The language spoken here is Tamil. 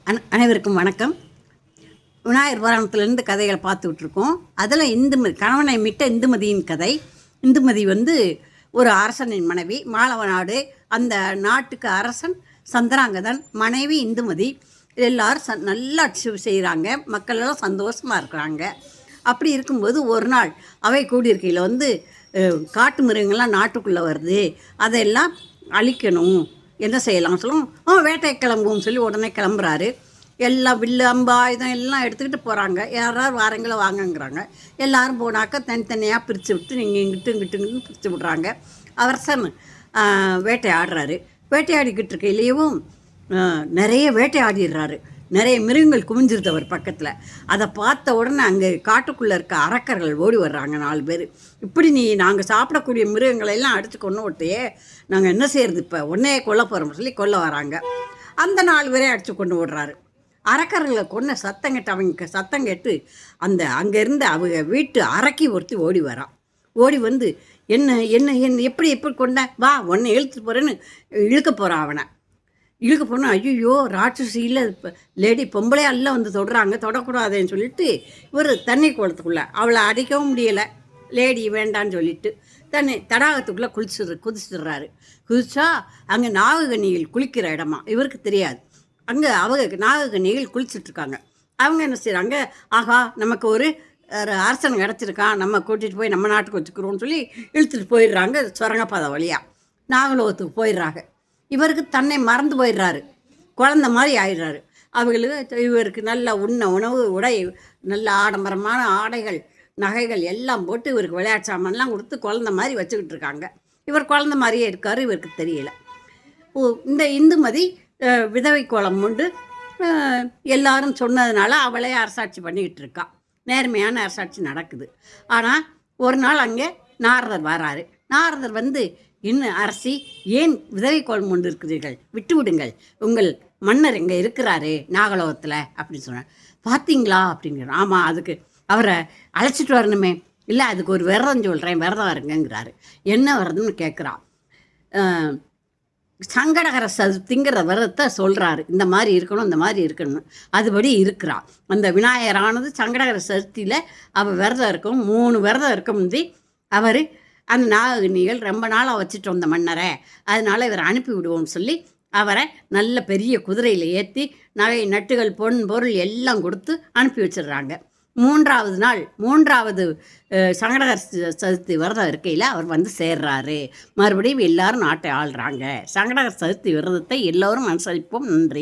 அனைவருக்கும் வணக்கம். விநாயகர் புராணத்திலேருந்து கதைகளை பார்த்துட்ருக்கோம். அதில் இந்துமதி, கணவனை மிட்ட இந்துமதியின் கதை. இந்துமதி ஒரு அரசனின் மனைவி. மாளவ நாடு, அந்த நாட்டுக்கு அரசன் சந்திராங்கதன், மனைவி இந்துமதி. எல்லோரும் நல்லா செய்கிறாங்க, மக்கள் எல்லாம் சந்தோஷமாக இருக்கிறாங்க. அப்படி இருக்கும்போது ஒரு நாள் அவை கூடியிருக்கையில் காட்டு மிருகங்கள்லாம் நாட்டுக்குள்ளே வருது, அதையெல்லாம் அழிக்கணும், என்ன செய்யலாம் சொல்லுவோம். வேட்டை கிளம்புவோம்னு சொல்லி உடனே கிளம்புறாரு. எல்லாம் வில்லு அம்பு ஆயுதம் எல்லாம் எடுத்துக்கிட்டு போகிறாங்க. யாராவது வாரங்களை வாங்கங்கிறாங்க. எல்லோரும் போனாக்கா தனித்தனியாக பிரித்து விட்டு நீங்கள் இங்கிட்டு பிரித்து விட்றாங்க. அரசன் வேட்டையாடுறாரு. வேட்டையாடிக்கிட்டு இருக்கையிலேயும் நிறைய வேட்டையாடிடுறாரு. நிறைய மிருகங்கள் குவிஞ்சிருது அவர் பக்கத்தில். அதை பார்த்த உடனே அங்கே காட்டுக்குள்ளே இருக்க அரக்கர்கள் ஓடி வர்றாங்க 4 பேர். இப்படி நாங்கள் சாப்பிடக்கூடிய மிருகங்களெல்லாம் அடித்து கொண்டு விட்டையே, நாங்கள் என்ன செய்கிறது, இப்போ உடனே கொல்ல போகிறோம்னு சொல்லி கொல்ல வராங்க. அந்த 4 பேரே அடித்து கொண்டு விடுறாரு. அரக்கர்களை கொன்ன சத்தம் கேட்டு அவங்க சத்தம் கேட்டு அங்கேருந்து அவங்க வீட்டு அரக்கி ஒருத்தி ஓடி வரான். ஓடி என்ன என்ன என்ன எப்படி கொண்ட வா, உன்னை இழுத்துட்டு போகிறேன்னு இழுக்க போகிறான். அவனை இழுக்க போனால் ஐயோ ராட்சசியில் லேடி பொம்பளையெல்லாம் தொடுறாங்க, தொடக்கூடாதுன்னு சொல்லிட்டு இவர் தண்ணி குளத்துக்குள்ளே அவளை அடிக்கவும் முடியலை. லேடி வேண்டான்னு சொல்லிட்டு தடாகத்துக்குள்ளே குதிச்சிடுறாரு. குதிச்சா அங்கே நாககன்னிகள் குளிக்கிற இடமா இவருக்கு தெரியாது. அங்கே அவங்க நாககன்னிகள் குளிச்சுட்ருக்காங்க. அவங்க என்ன செய்கிறாங்க, ஆகா நமக்கு ஒரு அரசன் கிடச்சிருக்கான், நம்ம கூட்டிகிட்டு போய் நம்ம நாட்டுக்கு வச்சுக்கிறோன்னு சொல்லி இழுத்துட்டு போயிடுறாங்க. சுரங்கப்பாதை வழியாக நாகலோகத்துக்கு போயிடுறாங்க. இவருக்கு தன்னை மறந்து போயிடுறாரு, குழந்த மாதிரி ஆயிடுறாரு. இவருக்கு நல்ல உணவு, உடை, நல்ல ஆடம்பரமான ஆடைகள், நகைகள் எல்லாம் போட்டு இவருக்கு விளையாட்டு சாமான்லாம் கொடுத்து குழந்த மாதிரி வச்சுக்கிட்டு இருக்காங்க. இவர் குழந்த மாதிரியே இருக்கார், இவருக்கு தெரியல. இந்த இந்துமதி விதவை கோலம் உண்டு எல்லாரும் சொன்னதுனால அவளே அரசாட்சி பண்ணிக்கிட்டு இருக்கா. நேர்மையான அரசாட்சி நடக்குது. ஆனால் ஒரு நாள் அங்கே நாரதர் வராரு. நாரதர் இன்னும் அரசி, ஏன் விதவை கோலம் கொண்டு இருக்கிறீர்கள், விட்டு விடுங்கள், உங்கள் மன்னர் இங்கே இருக்கிறாரு நாகலோகத்தில் அப்படின்னு சொன்னார். பார்த்தீங்களா அப்படிங்கிற. ஆமாம், அதுக்கு அவரை அழைச்சிட்டு வரணுமே. இல்லை, அதுக்கு ஒரு விரதம் சொல்கிறேன், விரதம் இருங்கிறாரு. என்ன விரதம்னு கேட்குறான். சங்கடகர சதுர்த்திங்கிற விரதத்தை சொல்கிறாரு. இந்த மாதிரி இருக்கணும், இந்த மாதிரி இருக்கணும். அதுபடி இருக்கிறான். அந்த விநாயகரானது சங்கடகர சதுர்த்தியில் அவள் விரதம் இருக்கும். 3 விரதம் இருக்க முந்தி அவர் அந்த நாககன்னிகள் ரொம்ப நாளாக வச்சுட்டு வந்த மன்னரை, அதனால் இவரை அனுப்பி விடுவோம்னு சொல்லி அவரை நல்ல பெரிய குதிரையில் ஏற்றி நகை நட்டுகள் பொருள் எல்லாம் கொடுத்து அனுப்பி வச்சிடுறாங்க. 3வது நாள் 3வது சங்கடகர சதுர்த்தி விரதம் இருக்கையில் அவர் சேர்றாரு. மறுபடியும் எல்லாரும் நாட்டை ஆள்றாங்க. சங்கடகர சதுர்த்தி விரதத்தை எல்லோரும் அனுசரிப்போம். நன்றி.